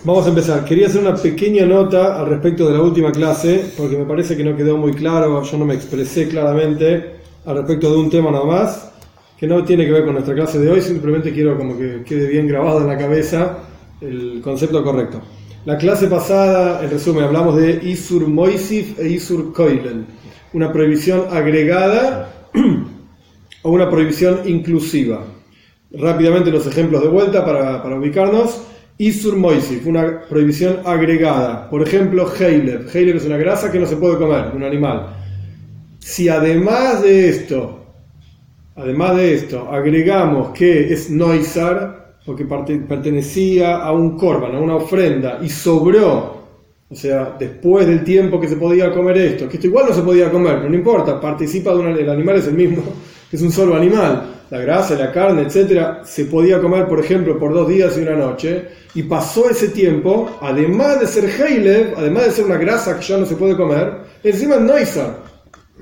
Vamos a empezar. Quería hacer una pequeña nota al respecto de la última clase, porque me parece que no quedó muy claro, yo no me expresé claramente al respecto de un tema nada más, que no tiene que ver con nuestra clase de hoy, simplemente quiero como que quede bien grabado en la cabeza el concepto correcto. La clase pasada, en resumen, hablamos de Isur Moisif e Isur Koilel, una prohibición agregada o una prohibición inclusiva. Rápidamente los ejemplos de vuelta para ubicarnos. Isur Moisif, una prohibición agregada. Por ejemplo, Heilev. Heilev es una grasa que no se puede comer, de un animal. Si además de esto agregamos que es Noisar, porque pertenecía a un korban, a una ofrenda, y sobró, o sea, después del tiempo que se podía comer esto, que esto igual no se podía comer, pero no importa, participa el animal es el mismo, es un solo animal, la grasa, la carne, etcétera, se podía comer, por ejemplo, por 2 días y una noche, y pasó ese tiempo, además de ser Heilev, además de ser una grasa que ya no se puede comer, encima Noisar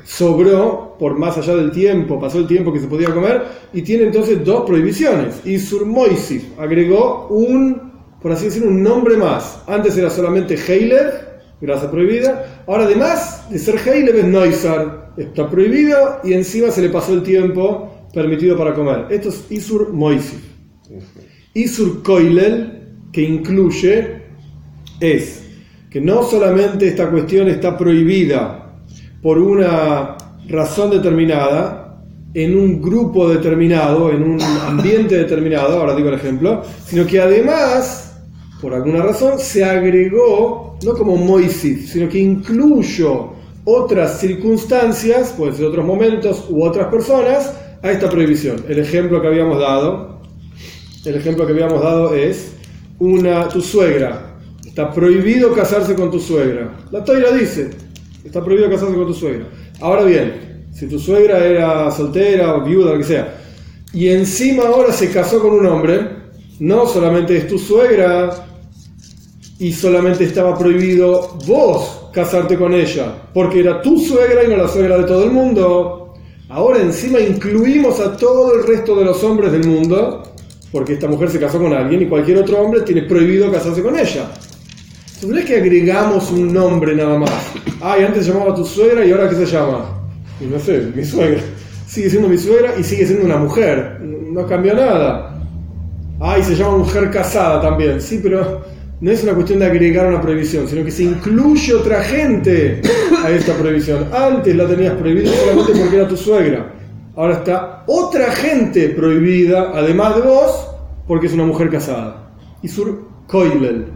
sobró por más allá del tiempo, pasó el tiempo que se podía comer, y tiene entonces 2 prohibiciones. Isur Moisif agregó por así decirlo, un nombre más. Antes era solamente Heilev, grasa prohibida, ahora además de ser Heilev es Noisar, está prohibido y encima se le pasó el tiempo permitido para comer. Esto es Isur Moisif. Isur Koilel, que incluye, es que no solamente esta cuestión está prohibida por una razón determinada, en un grupo determinado, en un ambiente determinado, ahora digo el ejemplo, sino que además, por alguna razón, se agregó, no como Moisif, sino que incluyó otras circunstancias, pueden ser otros momentos u otras personas, a esta prohibición. El ejemplo que habíamos dado es tu suegra. Está prohibido casarse con tu suegra. La Torá dice, está prohibido casarse con tu suegra. Ahora bien, si tu suegra era soltera o viuda, lo que sea, y encima ahora se casó con un hombre, no solamente es tu suegra y solamente estaba prohibido vos casarte con ella, porque era tu suegra y no la suegra de todo el mundo. Ahora encima incluimos a todo el resto de los hombres del mundo, porque esta mujer se casó con alguien y cualquier otro hombre tiene prohibido casarse con ella. Entonces no es que agregamos un nombre nada más. Y antes se llamaba tu suegra y ahora ¿qué se llama? Y no sé, mi suegra. Sigue siendo mi suegra y sigue siendo una mujer. No cambió nada. Y se llama mujer casada también. Sí, pero no es una cuestión de agregar una prohibición, sino que se incluye otra gente a esta prohibición. Antes la tenías prohibida solamente porque era tu suegra. Ahora está otra gente prohibida, además de vos, porque es una mujer casada. Isur Koilel.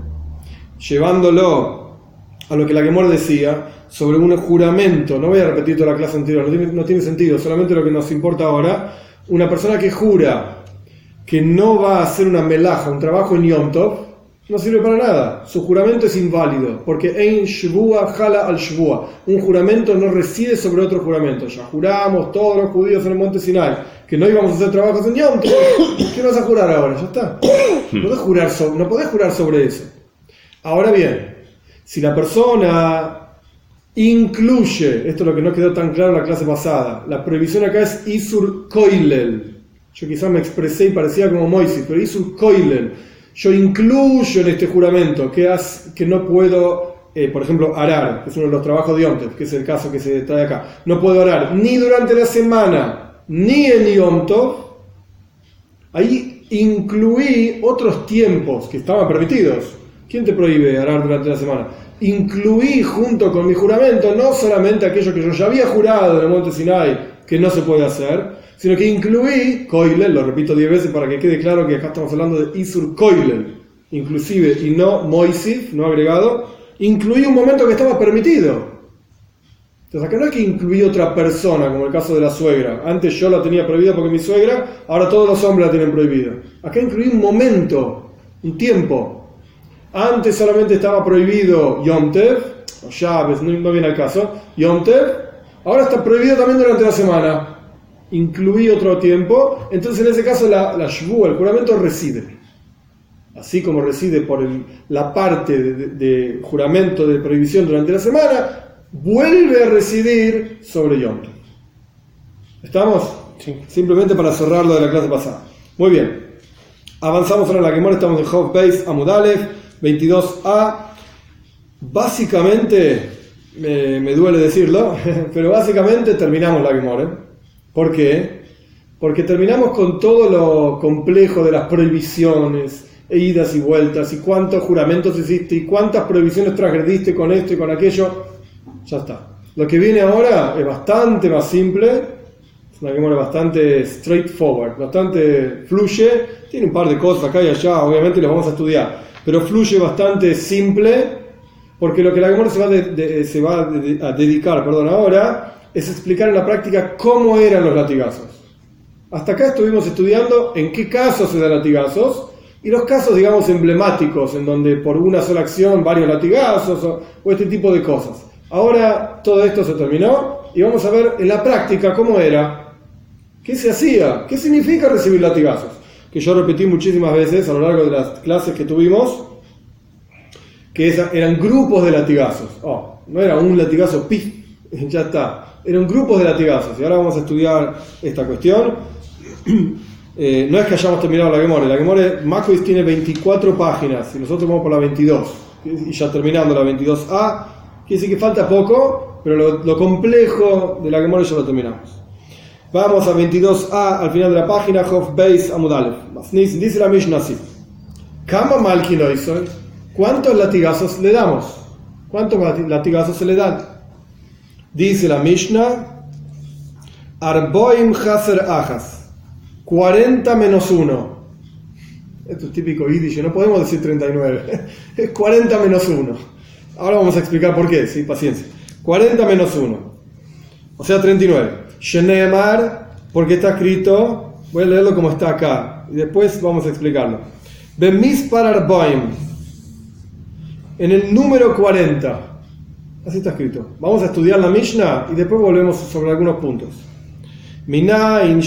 Llevándolo a lo que la Gemara decía sobre un juramento, no voy a repetir toda la clase anterior, no tiene sentido, solamente lo que nos importa ahora, una persona que jura que no va a hacer una melaja, un trabajo en Yom Tov, no sirve para nada, su juramento es inválido, porque ein shvua jala al shvua, un juramento no reside sobre otro juramento. Ya juramos todos los judíos en el monte Sinai que no íbamos a hacer trabajos en Yom Tov, ¿qué vas a jurar ahora? Ya está, no podés jurar sobre eso. Ahora bien, si la persona incluye, esto es lo que no quedó tan claro en la clase pasada, la prohibición acá es Isur Koilel. Yo quizás me expresé y parecía como Moisés, pero Isur Koilel. Yo incluyo en este juramento que no puedo, por ejemplo, arar, que es uno de los trabajos de Yom Tov, que es el caso que se trae acá. No puedo arar ni durante la semana, ni en Yom Tov. Ahí incluí otros tiempos que estaban permitidos. ¿Quién te prohíbe arar durante la semana? Incluí junto con mi juramento no solamente aquello que yo ya había jurado en el monte Sinai que no se puede hacer, sino que incluí Koilel, lo repito 10 veces para que quede claro que acá estamos hablando de Isur Koilel, inclusive, y no Moisif, no agregado, incluí un momento que estaba permitido. Entonces acá no es que incluí otra persona, como el caso de la suegra. Antes yo la tenía prohibida porque mi suegra, ahora todos los hombres la tienen prohibida. Acá incluí un momento, un tiempo. Antes solamente estaba prohibido Yom Tev, o Shabbos, no viene al caso, Yom Tev, ahora está prohibido también durante la semana. Incluí otro tiempo, entonces en ese caso la Shvua, el juramento reside. Así como reside por la parte de juramento de prohibición durante la semana, vuelve a residir sobre Yom Tev. ¿Estamos? Sí. Simplemente para cerrar lo de la clase pasada. Muy bien. Avanzamos ahora en la Gemara, estamos en Hov Beis Amud Aleph. 22a. Básicamente, me duele decirlo, pero básicamente terminamos la Gemara. ¿Por qué? Porque terminamos con todo lo complejo de las prohibiciones, e idas y vueltas, y cuántos juramentos hiciste, y cuántas prohibiciones transgrediste con esto y con aquello. Ya está. Lo que viene ahora es bastante más simple, es una Gemara bastante straightforward, bastante fluye, tiene un par de cosas acá y allá, obviamente las vamos a estudiar, pero fluye bastante simple, porque lo que la Gemara se va a dedicar ahora es explicar en la práctica cómo eran los latigazos. Hasta acá estuvimos estudiando en qué casos se dan latigazos, y los casos, digamos, emblemáticos, en donde por una sola acción varios latigazos o este tipo de cosas. Ahora todo esto se terminó y vamos a ver en la práctica cómo era, qué se hacía, qué significa recibir latigazos. Que yo repetí muchísimas veces a lo largo de las clases que tuvimos, que eran grupos de latigazos. No era un latigazo, pif, ya está. Eran grupos de latigazos. Y ahora vamos a estudiar esta cuestión. No es que hayamos terminado la Gemara. La Gemara Makois tiene 24 páginas y nosotros vamos por la 22. Y ya terminando la 22a. Quiere decir que falta poco, pero lo complejo de la Gemara ya lo terminamos. Vamos a 22a al final de la página. Hof Beis Amud Aleph. Dice la Mishnah así: Kama Malki lo hizo. ¿Cuántos latigazos le damos? ¿Cuántos latigazos se le dan? Dice la Mishnah: Arboim Haser Ajas. 40 menos 1. Esto es típico yiddish, no podemos decir 39. Es 40 menos 1. Ahora vamos a explicar por qué, sí, paciencia. 40 menos 1. O sea, 39. Sheneemar, porque está escrito, voy a leerlo como está acá, y después vamos a explicarlo. Bemispar Arboim. En el número 40. Así está escrito. Vamos a estudiar la Mishnah y después volvemos sobre algunos puntos. Minyan,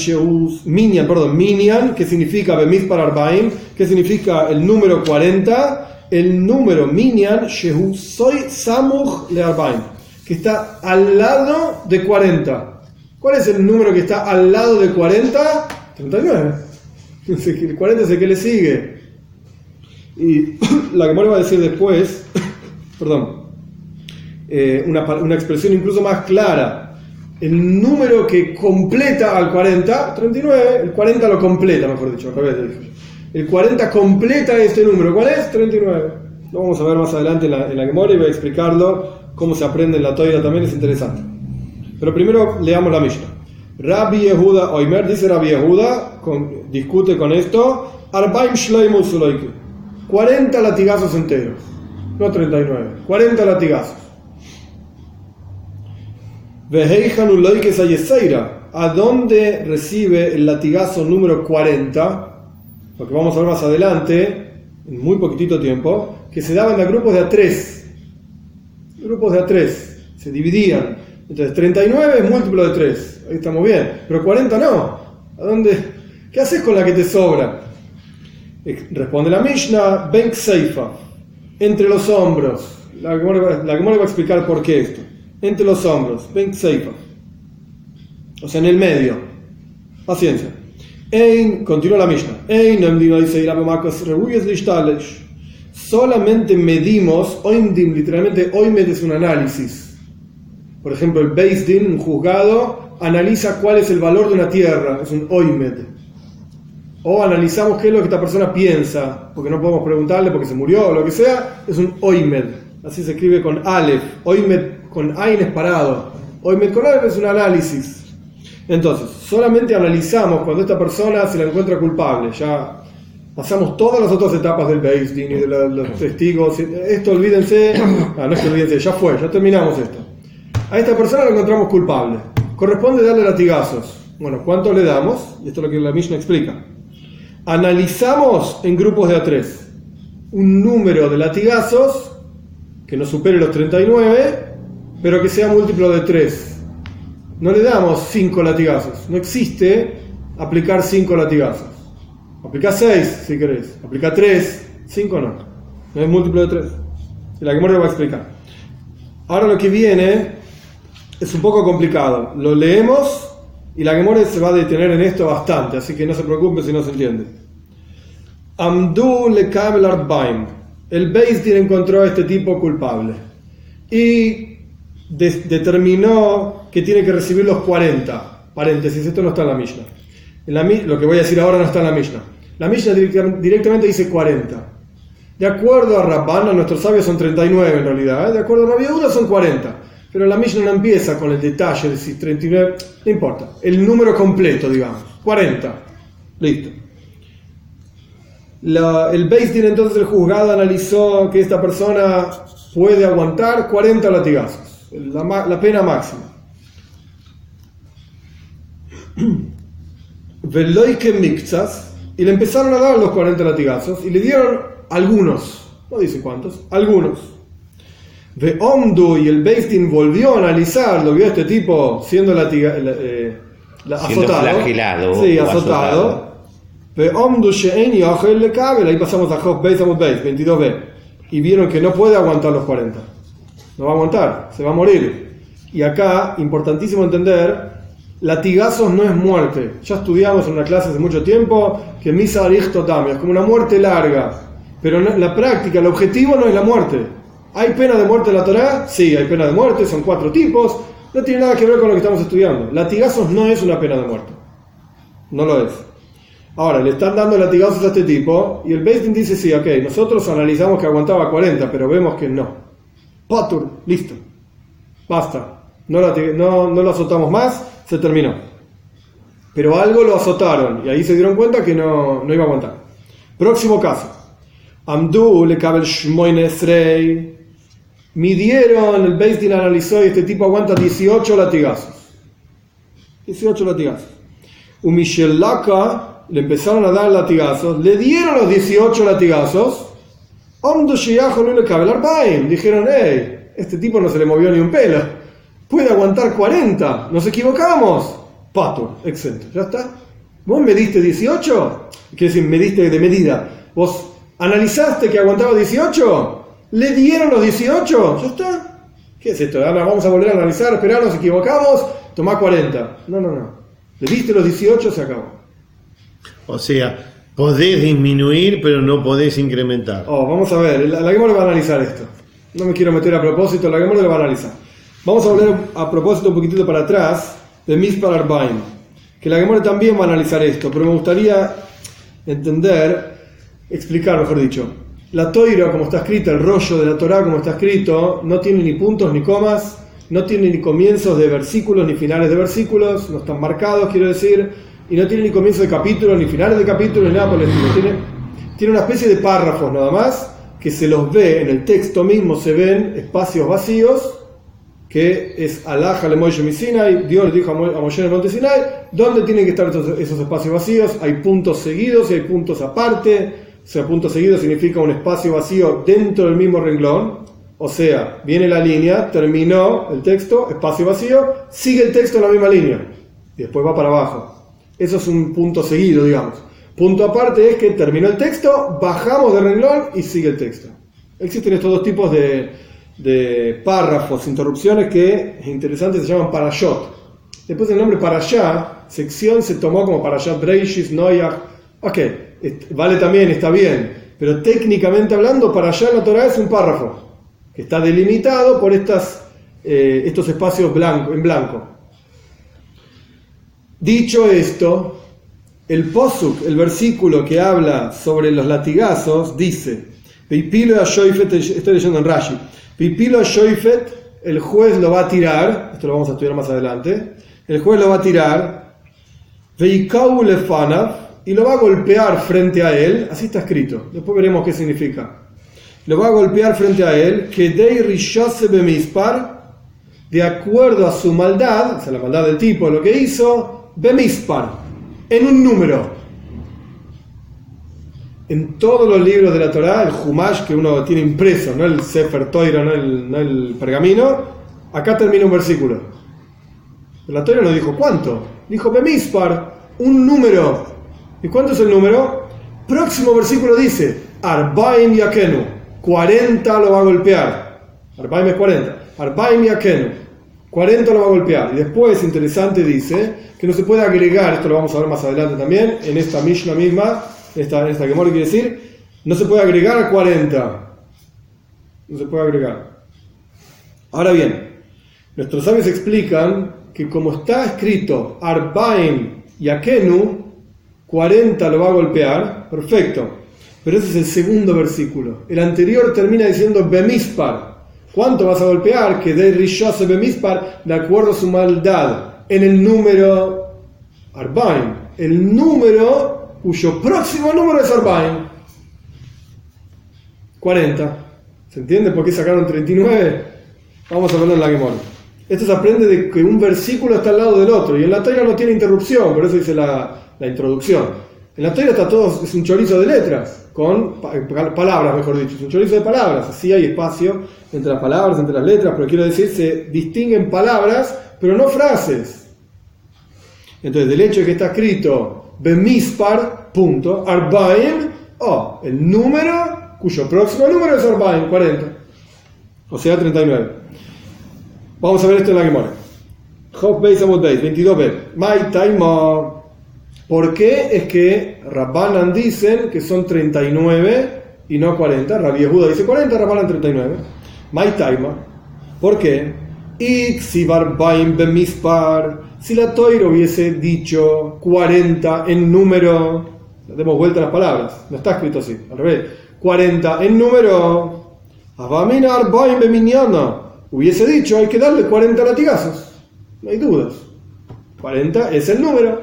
que significa Bemispar Arbaim, que significa el número 40, el número Minyan, Shehu Soy Samuch Le Arbaim, que está al lado de 40. ¿Cuál es el número que está al lado de 40? 39. El 40 es el que le sigue. Y la que me va a decir después, una expresión incluso más clara. El número que completa al 40, 39, el 40 lo completa, mejor dicho, al revés. El 40 completa este número. ¿Cuál es? 39. Lo vamos a ver más adelante en la Gemara y voy a explicarlo, cómo se aprende en la Toira también, es interesante. Pero primero leamos la Mishnah. Rabbi Yehuda Oimer, dice Rabbi Yehuda, discute con esto, Arbaim Shleimu Suloike, 40 latigazos enteros, no 39, 40 latigazos. ¿A dónde recibe el latigazo número 40? Lo que vamos a ver más adelante, en muy poquitito tiempo, que se daban a grupos de A3. Grupos de A3 se dividían. Entonces 39 es múltiplo de 3. Ahí estamos bien. Pero 40 no. ¿A dónde? ¿Qué haces con la que te sobra? Responde la Mishnah, Ben Seifa, entre los hombros. La Gemara va a explicar por qué esto. Entre los hombros, Ben Seifa, o sea, en el medio. Paciencia. Continúa la Mishnah. Solamente medimos, oimdim, literalmente oimed es un análisis. Por ejemplo, el Beis Din, un juzgado, analiza cuál es el valor de una tierra, es un oimed. O analizamos qué es lo que esta persona piensa, porque no podemos preguntarle porque se murió o lo que sea, es un oimed. Así se escribe con Aleph. Oimed con Ain es parado. Oimed con Aleph es un análisis. Entonces, solamente analizamos cuando esta persona se la encuentra culpable. Ya pasamos todas las otras etapas del Beis Din y de los testigos. Esto olvídense. No es que olvídense, ya fue, ya terminamos esto. A esta persona la encontramos culpable. Corresponde darle latigazos. Bueno, ¿cuánto le damos? Y esto es lo que la Mishnah explica. Analizamos en grupos de A3 un número de latigazos que no supere los 39, pero que sea múltiplo de 3. No le damos 5 latigazos. No existe aplicar 5 latigazos. Aplica 6 si querés. Aplica 3. 5 no. No es múltiplo de 3. Y la Gemara va a explicar. Ahora lo que viene es un poco complicado. Lo leemos y la Gemara se va a detener en esto bastante. Así que no se preocupe si no se entiende. Amdu le kabel arbaim. el Beis Din encontró a este tipo culpable y determinó que tiene que recibir los 40. Paréntesis, esto no está en la Mishnah. Lo que voy a decir ahora no está en la Mishnah. La Mishnah directamente dice 40. De acuerdo a Rabban, nuestros sabios son 39 en realidad, de acuerdo a Rabbi Yehuda son 40. Pero la Mishnah no empieza con el detalle de si 39, no importa, el número completo, digamos, 40. Listo. El Beis Din, entonces el juzgado analizó que esta persona puede aguantar 40 latigazos, la pena máxima. Veloike Miktsas, y le empezaron a dar los 40 latigazos y le dieron algunos, no dice cuántos, algunos. Veomdu, y el Beis Din volvió a analizar, lo vio este tipo siendo azotado, flagelado, sí, azotado. Ahí pasamos a Job Beis Amud Beis 22b, y vieron que no puede aguantar los 40, no va a aguantar, se va a morir. Y acá, importantísimo entender, latigazos no es muerte. Ya estudiamos en una clase hace mucho tiempo que Misa Arichto Tamia es como una muerte larga, pero en la práctica el objetivo no es la muerte. ¿Hay pena de muerte en la Torá? Sí, hay pena de muerte, son 4 tipos, no tiene nada que ver con lo que estamos estudiando. Latigazos no es una pena de muerte, no lo es. Ahora, le están dando latigazos a este tipo y el Beis Din dice, sí, ok, nosotros analizamos que aguantaba 40, pero vemos que no. Patur, listo, basta, no lo azotamos más, se terminó. Pero algo lo azotaron y ahí se dieron cuenta que no iba a aguantar. Próximo caso. Amdu le kabel shmoine esrei. Midieron, el Beis Din analizó y este tipo aguanta 18 latigazos. 18 latigazos. Umishellaka, le empezaron a dar latigazos, le dieron los 18 latigazos. Amdu sheyahu le kabel arbaim. Dijeron, hey, este tipo no se le movió ni un pelo, puede aguantar 40, nos equivocamos. Pato, exento, ya está. Vos me diste 18, quiere decir, me diste de medida. Vos analizaste que aguantaba 18, le dieron los 18, ya está. ¿Qué es esto? Ahora vamos a volver a analizar, esperar, nos equivocamos, tomá 40. No. Le diste los 18, se acabó. O sea, podés disminuir, pero no podés incrementar. Vamos a ver, la Gemara va a analizar esto. No me quiero meter a propósito, la Gemara lo va a analizar. Vamos a volver a propósito un poquitito para atrás de Mispar Arbaim, que la Gemara también va a analizar esto, pero me gustaría explicar, mejor dicho. La Toira, como está escrita, el rollo de la Torá, como está escrito, no tiene ni puntos ni comas, no tiene ni comienzos de versículos ni finales de versículos, no están marcados, quiero decir, y no tiene ni comienzo de capítulos, ni finales de capítulos, ni nada por el estilo. Tiene una especie de párrafos nada más, que se los ve en el texto mismo, se ven espacios vacíos, que es Alaj le Moshe mi Sinai, Dios le dijo a Moshe en el monte Sinai, ¿dónde tienen que estar esos espacios vacíos? Hay puntos seguidos y hay puntos aparte. O sea, punto seguido significa un espacio vacío dentro del mismo renglón. O sea, viene la línea, terminó el texto, espacio vacío, sigue el texto en la misma línea y después va para abajo. Eso es un punto seguido, digamos. Punto aparte es que terminó el texto, bajamos de renglón y sigue el texto. Existen estos dos tipos de párrafos, interrupciones que, es interesante, se llaman parashot. Después el nombre parashá, sección, se tomó como parashat Breishis, Noach. Ok, vale también, está bien, pero técnicamente hablando, parashá en la Torah es un párrafo que está delimitado por estos espacios en blanco. Dicho esto, el posuk, el versículo que habla sobre los latigazos, dice, Veipilo a Shoifet, estoy leyendo en Rashi, Veipilo a Shoifet, el juez lo va a tirar, esto lo vamos a estudiar más adelante, el juez lo va a tirar, Veikau lefanav, y lo va a golpear frente a él, así está escrito, después veremos qué significa. Lo va a golpear frente a él, Kedei Rishose Bemispar, de acuerdo a su maldad, o sea, la maldad del tipo, lo que hizo, Bemispar, en un número. En todos los libros de la Torá, el Humash que uno tiene impreso, no el Sefer Toira, no el pergamino, acá termina un versículo. La Torá no dijo cuánto, dijo Bemispar, un número. ¿Y cuánto es el número? Próximo versículo dice, Arbaim Yakenu, 40 lo va a golpear. Arbaim es 40. Arbaim Yakenu, 40 lo va a golpear. Y después, interesante, dice que no se puede agregar, esto lo vamos a ver más adelante también, en esta Mishnah misma, esta Gemara quiere decir, no se puede agregar 40. no se puede agregar. Ahora bien, nuestros sabios explican que como está escrito Arbaim y Akenu, 40 lo va a golpear, perfecto. Pero ese es el segundo versículo. El anterior termina diciendo Bemispar. ¿Cuánto vas a golpear? Que de Rishose Bemispar, de acuerdo a su maldad, en el número Arbaim, el número cuyo próximo número es Arbaim. 40. ¿Se entiende por qué sacaron 39? Vamos a verlo en la Gemara. Esto se aprende de que un versículo está al lado del otro, y en la Torá no tiene interrupción, por eso dice la introducción. En la Torá está todo, es un chorizo de letras, con palabras, mejor dicho, es un chorizo de palabras, así hay espacio entre las palabras, entre las letras, pero quiero decir, se distinguen palabras, pero no frases. Entonces, del hecho de que está escrito Bemispar, punto, Arbaim, el número, cuyo próximo número es Arbaim, 40, o sea, 39. Vamos a ver esto en la Gemara. Job Beis Amot Beis, 22b. My time. ¿Por qué es que Rabbanan dicen que son 39 y no 40? Rabbi Yehuda dice 40, Rabbanan 39. My time. ¿Por qué? Si la Toira hubiese dicho 40 en número, demos vuelta a las palabras, no está escrito así, al revés. 40 en número, Avamina Arbaim Beminyana. Hubiese dicho, hay que darle 40 latigazos. No hay dudas. 40 es el número.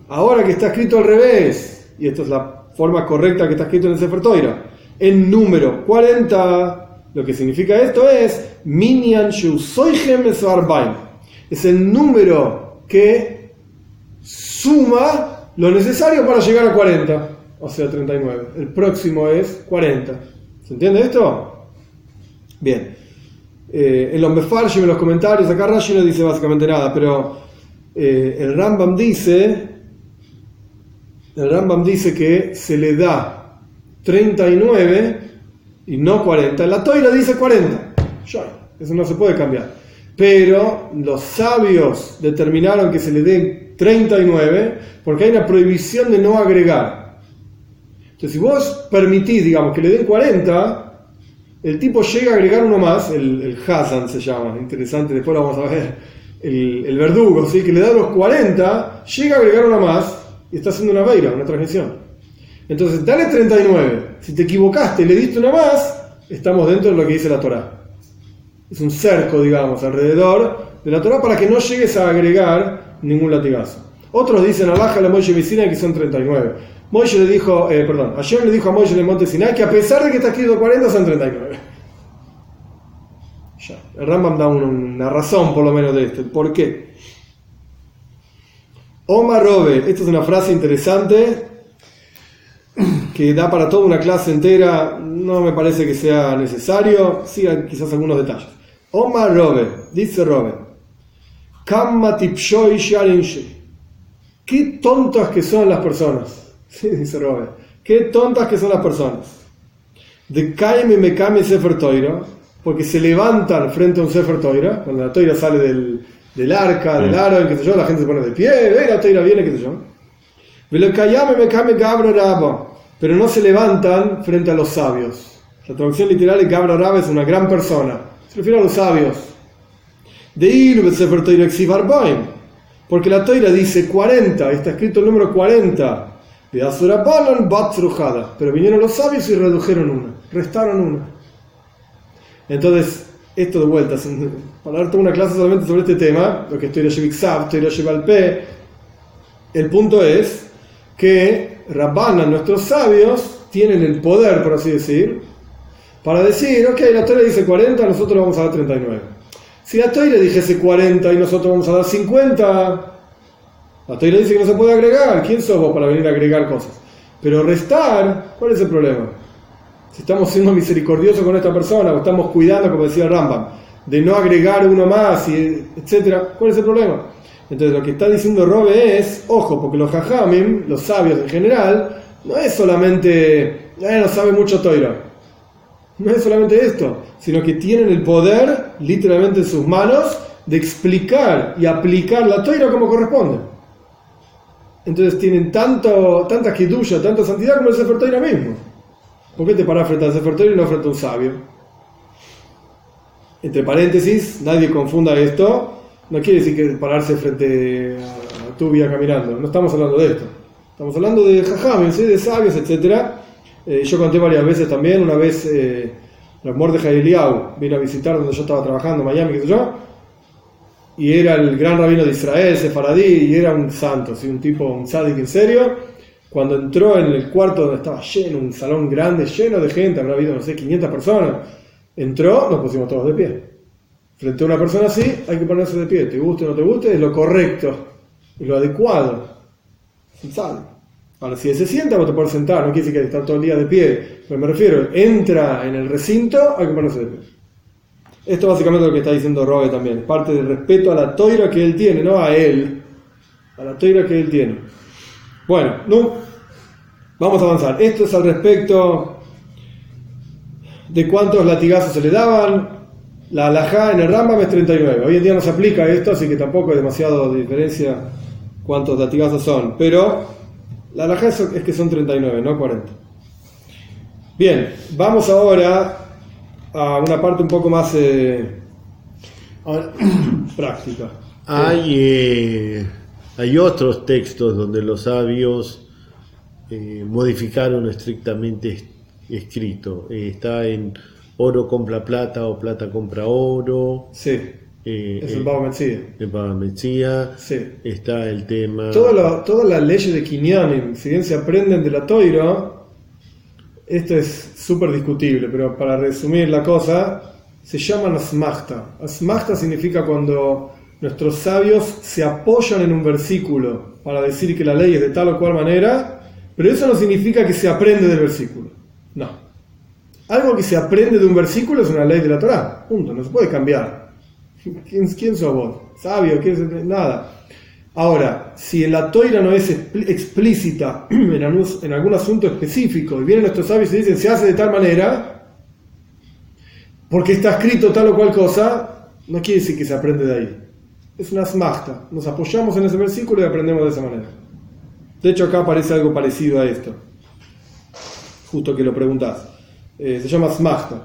Ahora que está escrito al revés, y esta es la forma correcta que está escrito en el Sefer Toira, en número 40, lo que significa esto es Minyan Sheusoichem Esarbaim. Es el número que suma lo necesario para llegar a 40, o sea, 39. El próximo es 40. ¿Se entiende esto? Bien. En los Mefarshim, en los comentarios, acá Rashi no dice básicamente nada, pero el Rambam dice que se le da 39 y no 40. La Toira dice 40. Eso no se puede cambiar. Pero los sabios determinaron que se le den 39 porque hay una prohibición de no agregar. Entonces, si vos permitís, digamos, que le den 40, el tipo llega a agregar uno más, el Hazan se llama, interesante, después lo vamos a ver, el verdugo, ¿sí? Que le da los 40, llega a agregar uno más y está haciendo una veira, una transmisión. Entonces, dale 39. Si te equivocaste y le diste uno más, estamos dentro de lo que dice la Torá. Es un cerco, digamos, alrededor de la Torá para que no llegues a agregar ningún latigazo. Otros dicen, Alaja la Moshe Sinai, que son 39. Moshe le dijo, Hashem le dijo a Moshe en el monte Sinai que a pesar de que está escrito 40 son 39. Ya. El Rambam da una razón por lo menos de esto. ¿Por qué? Omar Robe, esta es una frase interesante que da para toda una clase entera, no me parece que sea necesario, sí, quizás algunos detalles. Omar Robe, dice Robe, Kamma tipshoi sharinshi. Qué tontas que son las personas. Sí, dice Robert. Qué tontas que son las personas. De Kaim y Mekame Sefer Toira, porque se levantan frente a un Sefer Toira, cuando la Toira sale del arca, del aro, qué sé yo, la gente se pone de pie, la Toira viene, qué sé yo. Pero no se levantan frente a los sabios. La traducción literal de Gabra Raba es una gran persona. Se refiere a los sabios. De Ilu Sefer Toira Exivarbaim, porque la Toira dice 40, está escrito el número 40. Pero vinieron los sabios y redujeron una, restaron una. Entonces, esto de vuelta, para dar toda una clase solamente sobre este tema, lo que estoy leyendo al P, el punto es que Rabbanan, nuestros sabios, tienen el poder, por así decir, para decir, ok, la Torah dice 40, nosotros vamos a dar 39. Si la Torah dijese 40 y nosotros vamos a dar 50, la Torah dice que no se puede agregar. ¿Quién sos vos para venir a agregar cosas? Pero restar, ¿cuál es el problema? Si estamos siendo misericordiosos con esta persona o estamos cuidando, como decía Rambam, de no agregar uno más, etcétera, ¿cuál es el problema? Entonces lo que está diciendo Robe es, ojo, porque los Jajamim, los sabios en general, no es solamente, no sabe mucho Torah. No es solamente esto, sino que tienen el poder, literalmente en sus manos, de explicar y aplicar la Torah como corresponde. Entonces tienen tanta kedusha, tanta santidad como el Sefer Torah mismo. ¿Por qué te paras frente al Sefer Torah y no frente a un sabio? Entre paréntesis, nadie confunda esto. No quiere decir que pararse frente a tu vía caminando. No estamos hablando de esto. Estamos hablando de jajam, ¿sí? De sabios, etc. Yo conté varias veces también. Una vez Mordejai Eliyahu vino a visitar donde yo estaba trabajando en Miami, qué sé yo. Y era el gran rabino de Israel, sefaradí, y era un santo, ¿sí? Un tipo, un tzadik en serio. Cuando entró en el cuarto donde estaba lleno, un salón grande, lleno de gente, habrá habido, no sé, 500 personas. Entró, nos pusimos todos de pie. Frente a una persona así, hay que ponerse de pie. Te guste o no te guste, es lo correcto, es lo adecuado. Ahora, si él se sienta, vos te puedes sentar, no quiere decir que hay que estar todo el día de pie. Pero me refiero, entra en el recinto, hay que ponerse de pie. Esto básicamente es lo que está diciendo Robe también. Parte del respeto a la toira que él tiene, no a él. A la toira que él tiene. Bueno, vamos a avanzar. Esto es al respecto de cuántos latigazos se le daban. La halajá en el Rambam es 39. Hoy en día no se aplica esto, así que tampoco hay demasiado de diferencia cuántos latigazos son. Pero la halajá es que son 39, no 40. Bien, vamos ahora a una parte un poco más práctica. Hay otros textos donde los sabios modificaron estrictamente escrito. Está en oro compra plata o plata compra oro. Sí, es el Baba Metzia. El Baba Metzia. Sí. Está el tema... Todas las leyes de Kinyanim, si bien se aprenden de la Toira, esto es súper discutible, pero para resumir la cosa, se llaman asmachta. Asmachta significa cuando nuestros sabios se apoyan en un versículo para decir que la ley es de tal o cual manera, pero eso no significa que se aprende del versículo. No. Algo que se aprende de un versículo es una ley de la Torá. Punto. No se puede cambiar. ¿Quién sos vos? ¿Sabio? Nada. Ahora, si en la Toira no es explícita en algún asunto específico y vienen nuestros sabios y dicen se hace de tal manera porque está escrito tal o cual cosa, no quiere decir que se aprende de ahí. Es una asmachta. Nos apoyamos en ese versículo y aprendemos de esa manera. De hecho, acá aparece algo parecido a esto. Justo que lo preguntás. Se llama asmachta.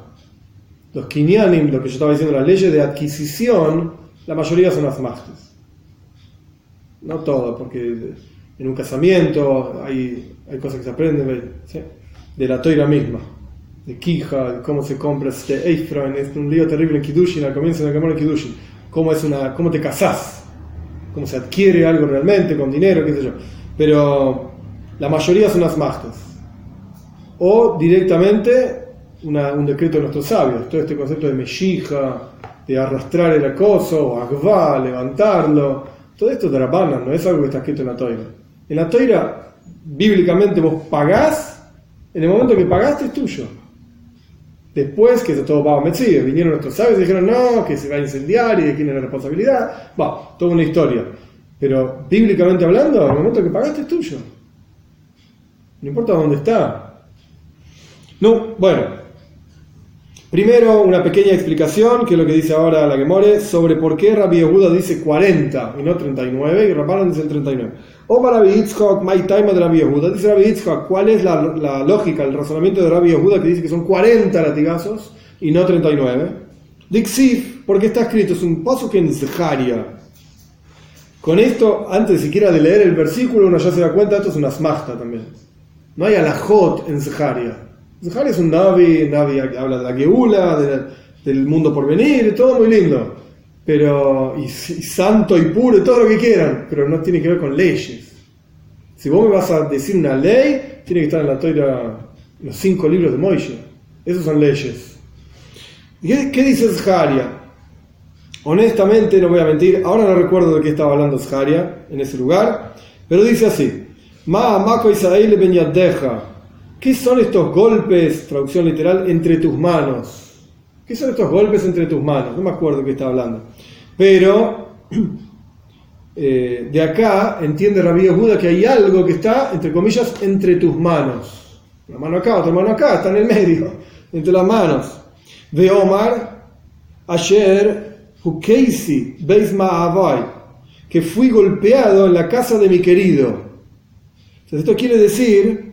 Los kinyanim, lo que yo estaba diciendo, las leyes de adquisición, la mayoría son asmachtas. No todo, porque en un casamiento hay cosas que se aprenden, ¿sí? De la toira misma, de Kija, de cómo se compra este Eifron, es un lío terrible en Kiddushin, al comienzo de la Gemara en Kiddushin, cómo te casás, cómo se adquiere algo realmente con dinero, qué sé yo. Pero la mayoría son asmachtas. O directamente un decreto de nuestros sabios, todo este concepto de meshija, de arrastrar el acoso, o agvá, levantarlo. Todo esto es Rabbanan, no es algo que está escrito en la Toira. En la Toira, bíblicamente, vos pagás, en el momento que pagaste es tuyo. Después, que todo Baba Metzia, vinieron nuestros sabios y dijeron no, que se va a incendiar y de quién es la responsabilidad. Va, toda una historia. Pero bíblicamente hablando, en el momento que pagaste es tuyo. No importa dónde está. No, bueno. Primero, una pequeña explicación, que es lo que dice ahora la Gemore, sobre por qué Rabbi Yehuda dice 40 y no 39, y Rabbanan dice el 39. O para Rabbi Yitzchak, my time de Rabbi Yehuda, dice Rabbi Yitzchak, ¿cuál es la lógica, el razonamiento de Rabbi Yehuda que dice que son 40 latigazos y no 39? Dixiv, porque está escrito, es un paso que en Zeharia. Con esto, antes siquiera de leer el versículo, uno ya se da cuenta, esto es una asmachta también. No hay alajot en Zeharia. Zeharia es un Navi habla de la Geula, del mundo por venir, todo muy lindo, pero y santo y puro y todo lo que quieran, pero no tiene que ver con leyes. Si vos me vas a decir una ley, tiene que estar en la Toira los 5 libros de Moishe. Esos son leyes. ¿Qué dice Zeharia? Honestamente, no voy a mentir, ahora no recuerdo de qué estaba hablando Zeharia en ese lugar, pero dice así: Ma amako Israel ben yaddeja. ¿Qué son estos golpes, traducción literal, entre tus manos? ¿Qué son estos golpes entre tus manos? No me acuerdo de qué está hablando. Pero de acá entiende Rabbi Yehuda que hay algo que está, entre comillas, entre tus manos. Una mano acá, otra mano acá, está en el medio, entre las manos. De Omar, ayer, Hukeisi, Beis Ma'avai, que fui golpeado en la casa de mi querido. Entonces, esto quiere decir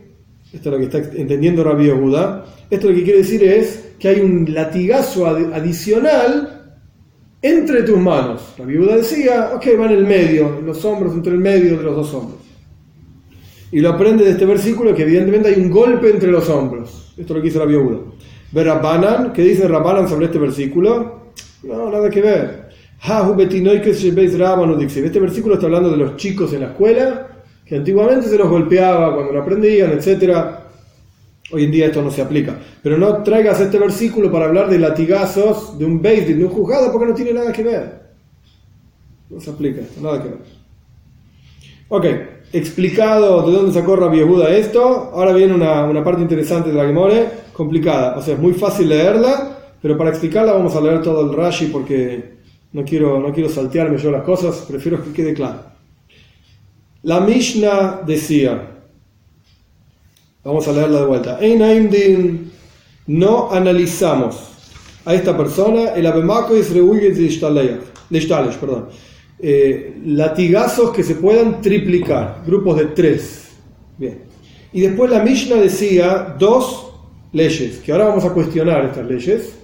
esto es lo que está entendiendo Rabbi Yehuda, esto lo que quiere decir es que hay un latigazo adicional entre tus manos. Rabbi Yehuda decía, ok, va en el medio, en los hombros, entre el medio de los dos hombros. Y lo aprende de este versículo que evidentemente hay un golpe entre los hombros. Esto es lo que dice Rabbi Yehuda. Ve Rabbanan, ¿qué dice Rabbanan sobre este versículo? No, nada que ver. Este versículo está hablando de los chicos en la escuela, que antiguamente se los golpeaba cuando lo aprendían, etc. Hoy en día esto no se aplica. Pero no traigas este versículo para hablar de latigazos de un beis din, de un juzgado, porque no tiene nada que ver. No se aplica esto, nada que ver. Ok, explicado de dónde sacó Rabbi Yehuda esto, ahora viene una parte interesante de la Gemore, complicada. O sea, es muy fácil leerla, pero para explicarla vamos a leer todo el Rashi porque no quiero saltearme yo las cosas, prefiero que quede claro. La Mishnah decía, vamos a leerla de vuelta, no analizamos a esta persona el abemako y latigazos que se puedan triplicar, grupos de 3. Bien. Y después la Mishnah decía 2 leyes, que ahora vamos a cuestionar estas leyes,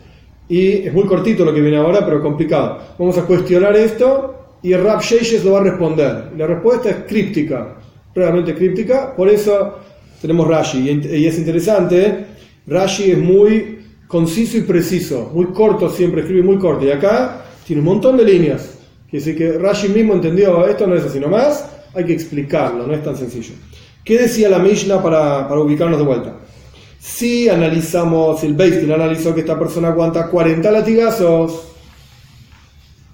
y es muy cortito lo que viene ahora, pero complicado. Vamos a cuestionar esto y el Rab Sheshes lo va a responder. La respuesta es críptica, realmente críptica, por eso tenemos Rashi. Y es interesante, Rashi es muy conciso y preciso, muy corto siempre, escribe muy corto. Y acá tiene un montón de líneas. Quiere decir que Rashi mismo entendió, esto no es así nomás, hay que explicarlo, no es tan sencillo. ¿Qué decía la Mishnah para ubicarnos de vuelta? Si analizamos, el Beis Din analizó que esta persona aguanta 40 latigazos,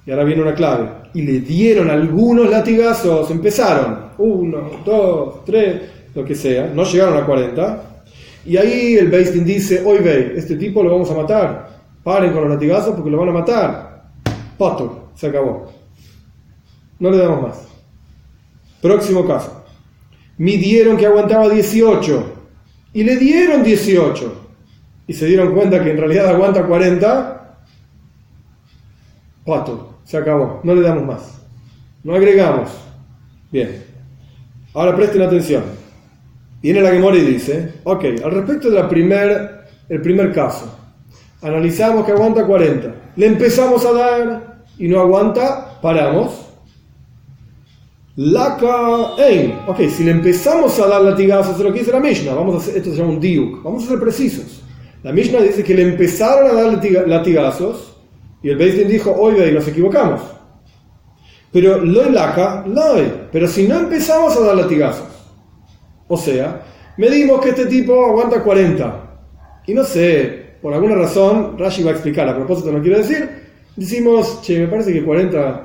y ahora viene una clave, y le dieron algunos latigazos, empezaron, 1, 2, 3, lo que sea, no llegaron a 40, y ahí el Beis Din dice, hoy ve, este tipo lo vamos a matar, paren con los latigazos porque lo van a matar, pato, se acabó, no le damos más. Próximo caso, midieron que aguantaba 18, y le dieron 18, y se dieron cuenta que en realidad aguanta 40, pato, se acabó, no le damos más, no agregamos. Bien, ahora presten atención. Viene la Gemara y dice, ok, al respecto del primer caso, analizamos que aguanta 40, le empezamos a dar y no aguanta, paramos. Laka ein. Ok, si le empezamos a dar latigazos, es lo que dice la Mishnah, esto se llama un diuk, vamos a ser precisos. La Mishnah dice que le empezaron a dar latigazos y el Beis Din dijo, oye, nos equivocamos. Pero loy laka, loy. Pero si no empezamos a dar latigazos, o sea, medimos que este tipo aguanta 40 y no sé, por alguna razón, Rashi va a explicar, a propósito no quiero decir, decimos, che, me parece que 40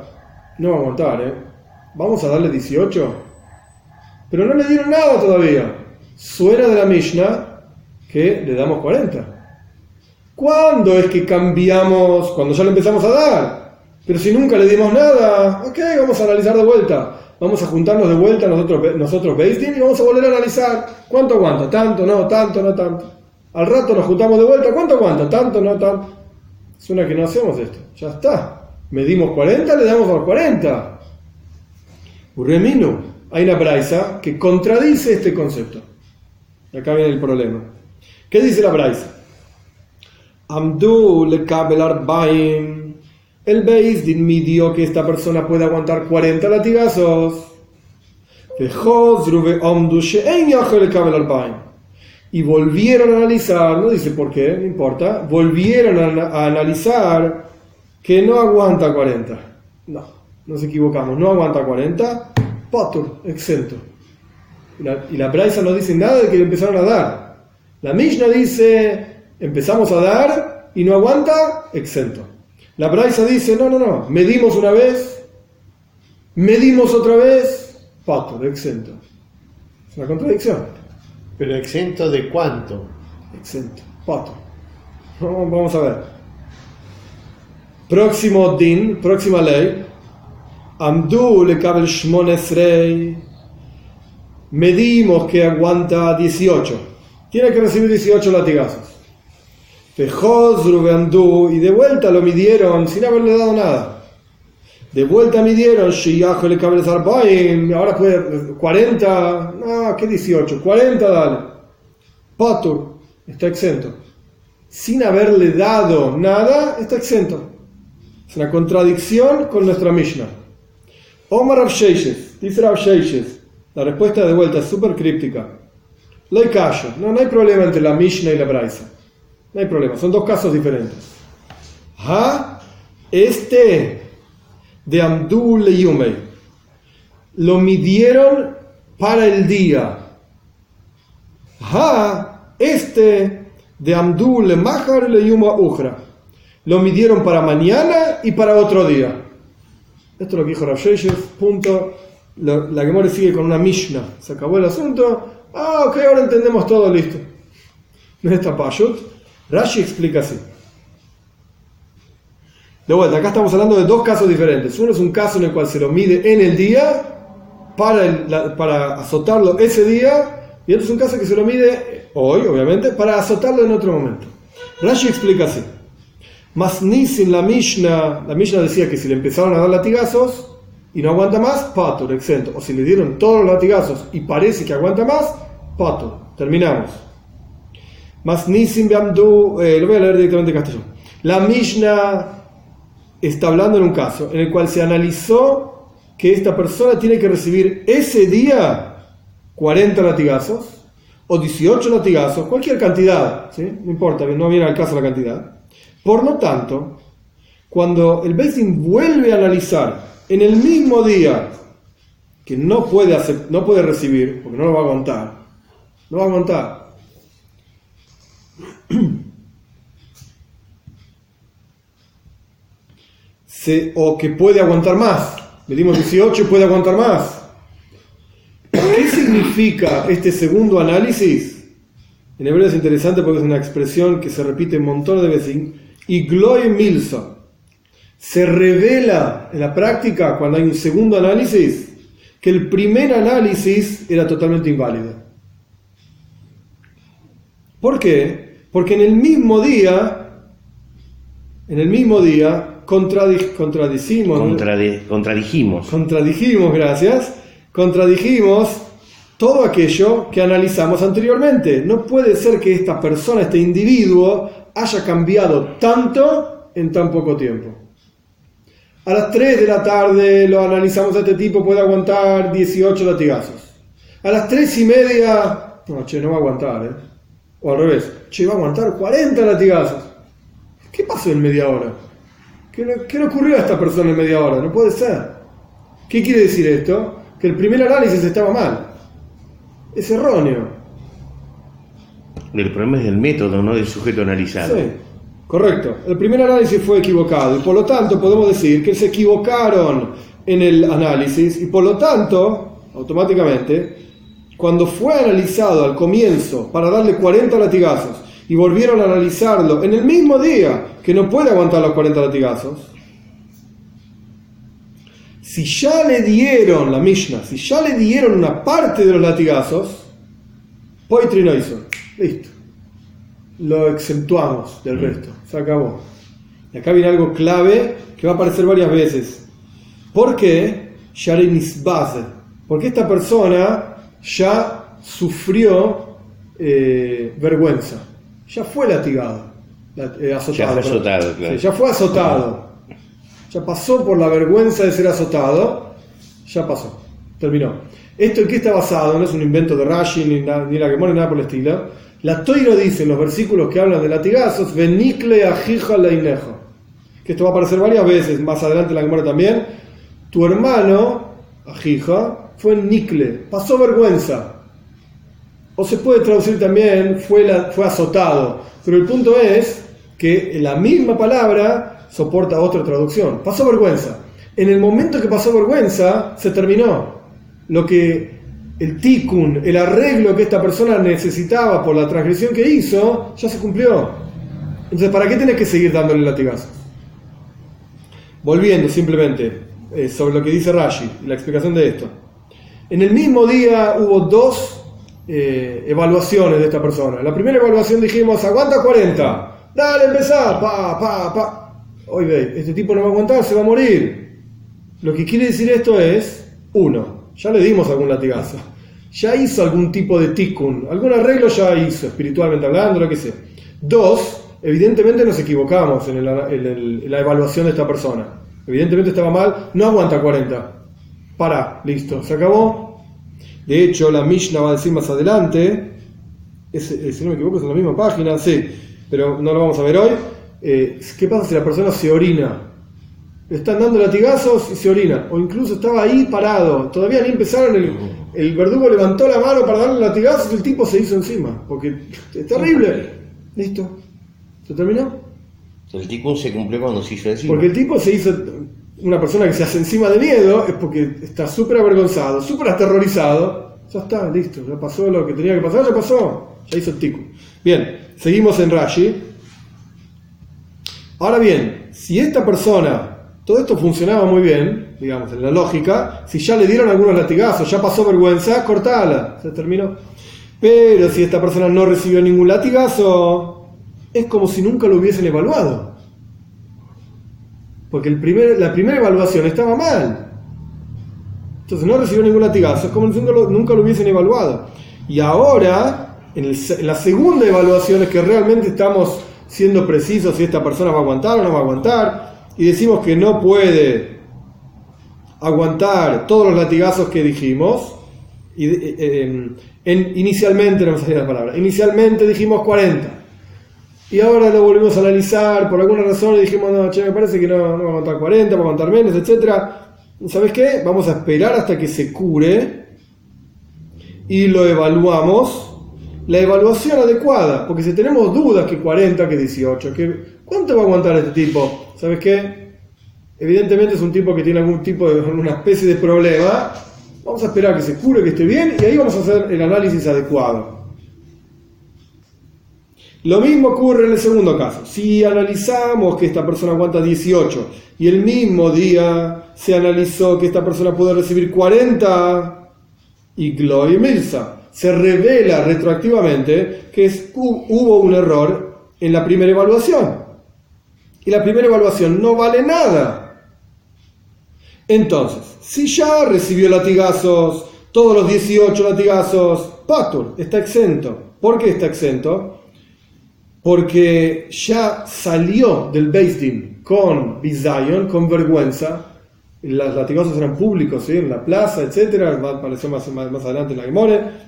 no va a aguantar, vamos a darle 18, pero no le dieron nada todavía. Suena de la Mishnah que le damos 40. ¿Cuándo es que cambiamos? Cuando ya le empezamos a dar. Pero si nunca le dimos nada, ok, vamos a analizar de vuelta. Vamos a juntarnos de vuelta nosotros Beis Din y vamos a volver a analizar. ¿Cuánto aguanta? Tanto, no, tanto, no, tanto. Al rato nos juntamos de vuelta. ¿Cuánto aguanta? Tanto, no, tanto. Suena que no hacemos esto. Ya está. Medimos 40, le damos a los 40. Ureminu, hay una braisa que contradice este concepto. Y acá viene el problema. ¿Qué dice la braisa? Amdu lekabel arbaim. El Beis Din midió que esta persona puede aguantar 40 latigazos. Y volvieron a analizar, no dice por qué, no importa, volvieron a analizar que no aguanta 40. No. Nos equivocamos, no aguanta 40, patur, exento. Y la Braisa no dice nada de que le empezaron a dar. La Mishnah dice, empezamos a dar y no aguanta, exento. La Braisa dice, no, medimos una vez, medimos otra vez, patur, exento. Es una contradicción. ¿Pero exento de cuánto? Exento, patur. Vamos a ver. Próximo din, próxima ley. Amdu le kabel shmonesrei. Medimos que aguanta 18. Tiene que recibir 18 latigazos. Fejozru veandú. Y de vuelta lo midieron sin haberle dado nada. De vuelta midieron. Shiyajo le kabel zarbaim. Ahora puede 40. No, ¿qué 18? 40 dale. Patur, está exento. Sin haberle dado nada, está exento. Es una contradicción con nuestra Mishnah. Omar Rav Sheishes, dice Rav Sheishes, la respuesta de vuelta es súper críptica. No hay problema entre la Mishnah y la Braisa. No hay problema, son dos casos diferentes. De Amdu le Yumei. Lo midieron para el día. De Amdu le Mahar le Yuma Ujra. Lo midieron para mañana y para otro día. Esto es lo que dijo Rav Sheishes, punto. La Gemara sigue con una Mishnah. Se acabó el asunto. Ok, ahora entendemos todo, listo. No está Pashut. Rashi explica así. De vuelta, acá estamos hablando de dos casos diferentes. Uno es un caso en el cual se lo mide en el día para azotarlo ese día, y otro es un caso que se lo mide hoy, obviamente, para azotarlo en otro momento. Rashi explica así. Masnisin, la Mishnah decía que si le empezaron a dar latigazos y no aguanta más, patur, exento. O si le dieron todos los latigazos y parece que aguanta más, patur. Terminamos. Masnisin beamdu, lo voy a leer directamente en castellano. La Mishnah está hablando en un caso en el cual se analizó que esta persona tiene que recibir ese día 40 latigazos o 18 latigazos, cualquier cantidad, ¿sí? No importa, no viene al caso la cantidad. Por lo tanto, cuando el Beis Din vuelve a analizar en el mismo día que no puede recibir, porque no lo va a aguantar, o que puede aguantar más, le dimos 18 y puede aguantar más. ¿Qué significa este segundo análisis? En hebreo es interesante porque es una expresión que se repite un montón de veces. Y Gloy Milsa se revela en la práctica cuando hay un segundo análisis que el primer análisis era totalmente inválido. ¿Por qué? Porque en el mismo día contradijimos todo aquello que analizamos anteriormente. No puede ser que esta persona, este individuo, haya cambiado tanto en tan poco tiempo. A las 3 de la tarde lo analizamos a este tipo, puede aguantar 18 latigazos. A las 3:30, no va a aguantar, O al revés, va a aguantar 40 latigazos. ¿Qué pasó en media hora? ¿Qué le ocurrió a esta persona en media hora? No puede ser. ¿Qué quiere decir esto? Que el primer análisis estaba mal. Es erróneo. El problema es del método, no del sujeto analizado. Sí, correcto. El primer análisis fue equivocado y por lo tanto podemos decir que se equivocaron en el análisis y por lo tanto, automáticamente, cuando fue analizado al comienzo para darle 40 latigazos y volvieron a analizarlo en el mismo día que no puede aguantar los 40 latigazos, si ya le dieron la Mishnah, si ya le dieron una parte de los latigazos, Poitri no hizo. Listo. Lo exentuamos del resto. Se acabó. Y acá viene algo clave que va a aparecer varias veces. ¿Por qué? Porque esta persona ya sufrió vergüenza. Ya fue latigado. Azotado. Ya fue azotado, claro. Sí, ya fue azotado. Ya pasó por la vergüenza de ser azotado. Ya pasó. Terminó. ¿Esto en qué está basado? No es un invento de Rashi, ni la Gemara, ni nada por el estilo. La Toira dice en los versículos que hablan de latigazos, Venikle ajija leinejo. Que esto va a aparecer varias veces, más adelante en la Gemara también. Tu hermano, ajija, fue nikle, pasó vergüenza. O se puede traducir también, fue azotado. Pero el punto es que la misma palabra soporta otra traducción. Pasó vergüenza. En el momento que pasó vergüenza, se terminó. Lo que el tikkun, el arreglo que esta persona necesitaba por la transgresión que hizo, ya se cumplió. Entonces, ¿para qué tenés que seguir dándole latigazos? Volviendo simplemente sobre lo que dice Rashi, la explicación de esto. En el mismo día hubo dos evaluaciones de esta persona. La primera evaluación dijimos, aguanta 40. Dale, empezá, Oye, este tipo no va a aguantar, se va a morir. Lo que quiere decir esto es, 1, ya le dimos algún latigazo. ya hizo algún tipo de tikkun, algún arreglo ya hizo, espiritualmente hablando, lo que sea. 2, evidentemente nos equivocamos en la evaluación de esta persona. Evidentemente estaba mal, no aguanta 40. Pará, listo, se acabó. De hecho, la Mishnah va a decir más adelante, si no me equivoco es en la misma página, sí, pero no lo vamos a ver hoy. ¿Qué pasa si la persona se orina? Le están dando latigazos y se orina, o incluso estaba ahí parado, todavía ni empezaron, el verdugo levantó la mano para darle latigazos y el tipo se hizo encima, porque es terrible. Listo, ¿se terminó? El tipo se cumplió cuando se hizo encima. Porque el tipo se hizo, una persona que se hace encima de miedo es porque está súper avergonzado, súper aterrorizado. Ya está, listo, ya pasó lo que tenía que pasar, ya pasó, ya hizo el tico. Bien, seguimos en Rashi. Ahora bien, si esta persona, todo esto funcionaba muy bien, digamos, en la lógica, si ya le dieron algunos latigazos, ya pasó vergüenza, cortala, se terminó. Pero si esta persona no recibió ningún latigazo, es como si nunca lo hubiesen evaluado. Porque la primera evaluación estaba mal. Entonces no recibió ningún latigazo, es como si nunca lo hubiesen evaluado. Y ahora, en la segunda evaluación es que realmente estamos siendo precisos si esta persona va a aguantar o no va a aguantar, y decimos que no puede aguantar todos los latigazos que dijimos. Inicialmente, no me salía la palabra, inicialmente dijimos 40. Y ahora lo volvimos a analizar por alguna razón y dijimos, no, me parece que no va a aguantar 40, va a aguantar menos, etc. ¿Sabes qué? Vamos a esperar hasta que se cure y lo evaluamos. La evaluación adecuada, porque si tenemos dudas que 40, que 18, ¿cuánto va a aguantar este tipo? ¿Sabes qué? Evidentemente es un tipo que tiene algún tipo de, una especie de problema. Vamos a esperar que se cure, que esté bien, y ahí vamos a hacer el análisis adecuado. Lo mismo ocurre en el segundo caso. Si analizamos que esta persona aguanta 18 y el mismo día se analizó que esta persona puede recibir 40 y Gloy Milsa, se revela retroactivamente que hubo un error en la primera evaluación. Y la primera evaluación no vale nada. Entonces, si ya recibió latigazos, todos los 18 latigazos, Patur está exento. ¿Por qué está exento? Porque ya salió del Beis Din con bizayon, con vergüenza. Los latigazos eran públicos, ¿sí? En la plaza, etc. Va a aparecer más adelante en la Gemore.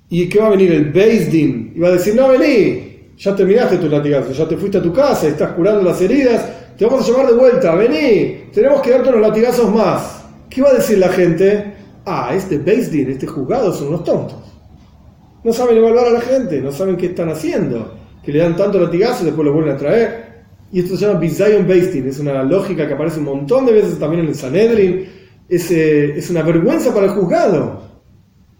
¿Y qué va a venir el Beis Din? Y va a decir, no, vení, ya terminaste tus latigazos, ya te fuiste a tu casa, estás curando las heridas, te vamos a llamar de vuelta, vení, tenemos que darte unos latigazos más. ¿Qué va a decir la gente? Este Beis Din, este juzgado son unos tontos. No saben evaluar a la gente, no saben qué están haciendo, que le dan tanto latigazo y después lo vuelven a traer. Y esto se llama Bizayon Beis Din, es una lógica que aparece un montón de veces también en el Sanedrin, es una vergüenza para el juzgado.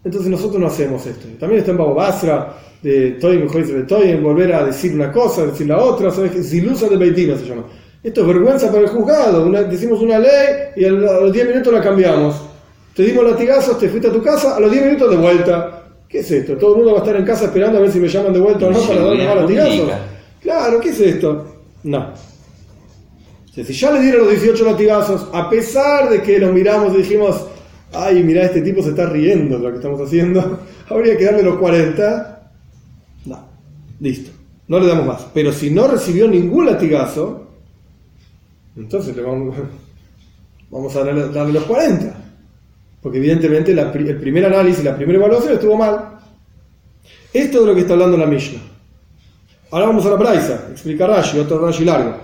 Entonces nosotros no hacemos esto. También está en Baba Basra, de Toy Mejor de Toy, en volver a decir una cosa, decir la otra, ¿sabes qué? Zilusa de Beitina se llama. Esto es vergüenza para el juzgado. Decimos una ley y a los 10 minutos la cambiamos. Te dimos latigazos, te fuiste a tu casa, a los 10 minutos de vuelta. ¿Qué es esto? Todo el mundo va a estar en casa esperando a ver si me llaman de vuelta o no para darme más latigazos. Claro, ¿qué es esto? No. O sea, si ya le dieron los 18 latigazos, a pesar de que los miramos y dijimos, ay, mirá, este tipo se está riendo de lo que estamos haciendo, habría que darle los 40. No, listo, no le damos más. Pero si no recibió ningún latigazo, entonces vamos a darle los 40. Porque evidentemente el primer análisis, la primera evaluación estuvo mal. Esto es de lo que está hablando la Mishnah. Ahora vamos a la Braisa, explica Rashi, otro Rashi largo.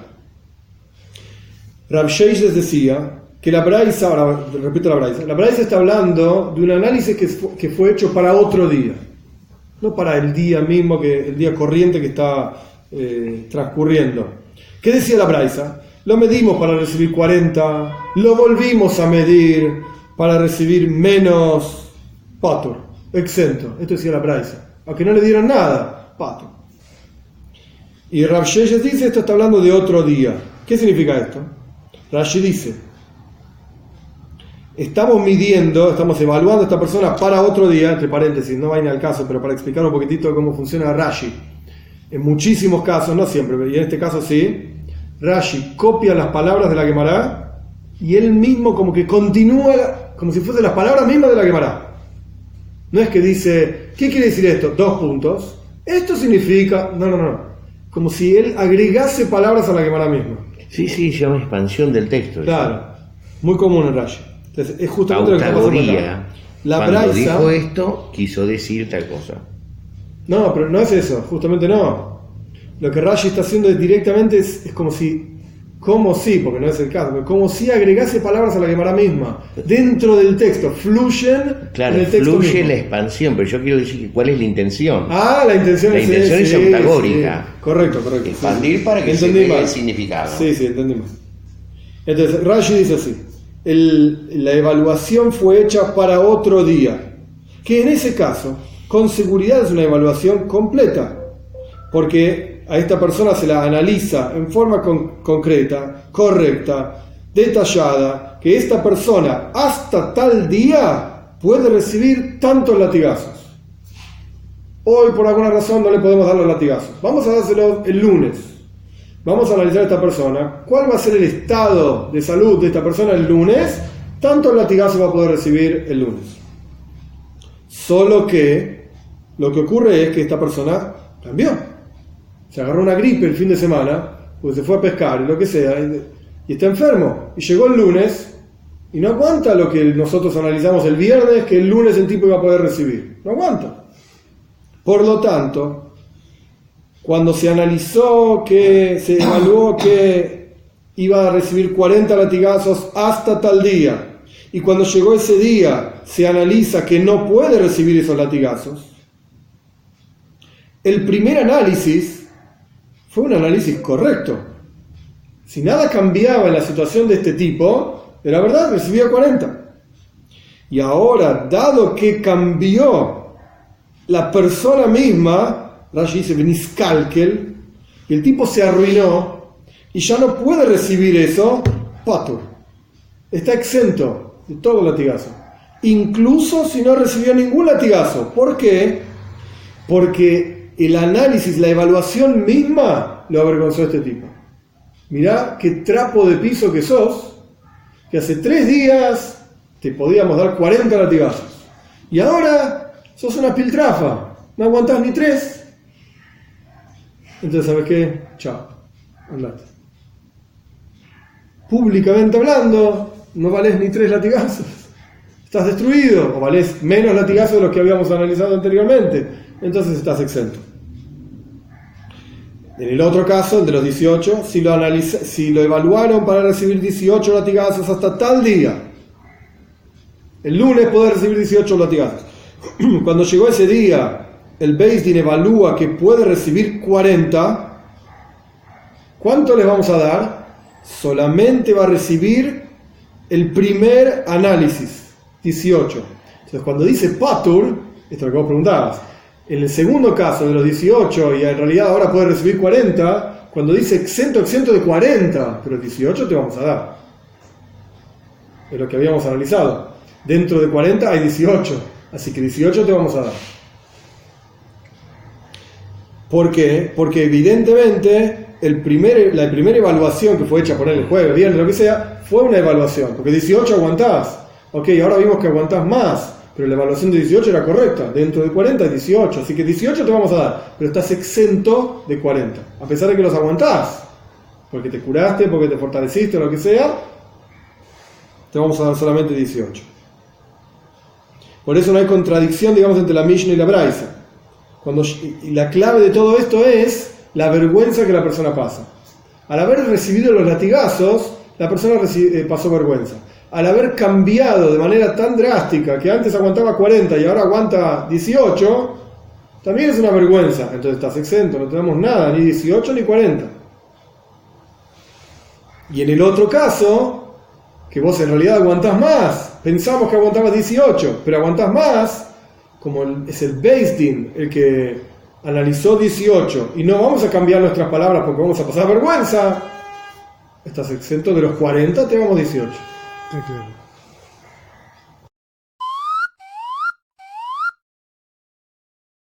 Rav Sheish les decía que la Braisa, ahora repito la Braisa está hablando de un análisis que fue hecho para otro día, no para el día mismo, el día corriente que está transcurriendo. ¿Qué decía la Braisa? Lo medimos para recibir 40, lo volvimos a medir para recibir menos patur, exento. Esto decía la Braisa. A que no le dieron nada, patur. Y Rav Sheish dice, esto está hablando de otro día. ¿Qué significa esto? Rashi dice, estamos evaluando a esta persona para otro día, entre paréntesis, no vayan al caso, pero para explicar un poquitito de cómo funciona Rashi. En muchísimos casos, no siempre, y en este caso sí, Rashi copia las palabras de la Gemara y él mismo como que continúa, como si fuesen las palabras mismas de la Gemara. No es que dice, ¿qué quiere decir esto? 2 puntos. Esto significa... No. Como si él agregase palabras a la Gemara misma. Sí, se llama expansión del texto. Claro, muy común en Rashi. Entonces, es justamente lo que estamos hablando acá. La Cuando Braisa, dijo esto, quiso decir tal cosa. No, pero no es eso, justamente no. Lo que Rashi está haciendo directamente es como si, porque no es el caso, pero como si agregase palabras a la Gemara misma. Dentro del texto, fluyen Claro, en el texto fluye mismo. la expansión, pero yo quiero decir cuál es la intención. La intención La es intención es autagórica. Sí. Correcto. Expandir para que Entendí se vea mal. el significado. Sí, entendí mal. Entonces, Rashi dice así: la evaluación fue hecha para otro día. Que en ese caso, con seguridad es una evaluación completa. Porque a esta persona se la analiza en forma concreta, correcta, detallada, que esta persona hasta tal día puede recibir tantos latigazos. Hoy por alguna razón no le podemos dar los latigazos. Vamos a dárselo el lunes. Vamos a analizar a esta persona. ¿Cuál va a ser el estado de salud de esta persona el lunes? Tantos latigazos va a poder recibir el lunes. Solo que lo que ocurre es que esta persona cambió. Se agarró una gripe el fin de semana, porque se fue a pescar y lo que sea, y está enfermo. Y llegó el lunes y no aguanta lo que nosotros analizamos el viernes, que el lunes el tipo iba a poder recibir. No aguanta. Por lo tanto, cuando se analizó, se evaluó que iba a recibir 40 latigazos hasta tal día, y cuando llegó ese día se analiza que no puede recibir esos latigazos, el primer análisis fue un análisis correcto. Si nada cambiaba en la situación de este tipo, de la verdad recibía 40. Y ahora, dado que cambió la persona misma, Rashi dice Beniskalkel, y el tipo se arruinó y ya no puede recibir eso, patur. Está exento de todo latigazo. Incluso si no recibió ningún latigazo. ¿Por qué? Porque el análisis, la evaluación misma lo avergonzó a este tipo. Mirá qué trapo de piso que sos, que hace 3 días te podíamos dar 40 latigazos. Y ahora sos una piltrafa, no aguantás ni 3. Entonces, ¿sabes qué? Chao, andate. Públicamente hablando, no valés ni 3 latigazos. Estás destruido, o valés menos latigazos de los que habíamos analizado anteriormente. Entonces estás exento. En el otro caso, el de los 18, si lo evaluaron para recibir 18 latigazos hasta tal día, el lunes puede recibir 18 latigazos. Cuando llegó ese día, el Beis Din evalúa que puede recibir 40. ¿Cuánto les vamos a dar? Solamente va a recibir el primer análisis, 18. Entonces, cuando dice Patur, esto es lo que vos preguntabas, en el segundo caso de los 18, y en realidad ahora puede recibir 40, cuando dice exento de 40, pero 18 te vamos a dar. Es lo que habíamos analizado. Dentro de 40 hay 18, así que 18 te vamos a dar. ¿Por qué? Porque evidentemente la primera evaluación que fue hecha por él el jueves, viernes, lo que sea, fue una evaluación, porque 18 aguantás. Ok, ahora vimos que aguantás más. Pero la evaluación de 18 era correcta. Dentro de 40 es 18. Así que 18 te vamos a dar. Pero estás exento de 40. A pesar de que los aguantás. Porque te curaste, porque te fortaleciste o lo que sea. Te vamos a dar solamente 18. Por eso no hay contradicción, digamos, entre la Mishnah y la Braisa. Y la clave de todo esto es la vergüenza que la persona pasa. Al haber recibido los latigazos, la persona pasó vergüenza. Al haber cambiado de manera tan drástica, que antes aguantaba 40 y ahora aguanta 18, también es una vergüenza. Entonces estás exento, no tenemos nada, ni 18 ni 40. Y en el otro caso, que vos en realidad aguantás más, pensamos que aguantabas 18, pero aguantás más, como es el Beis Din el que analizó 18, y no vamos a cambiar nuestras palabras porque vamos a pasar vergüenza, estás exento de los 40, te damos 18. Claro.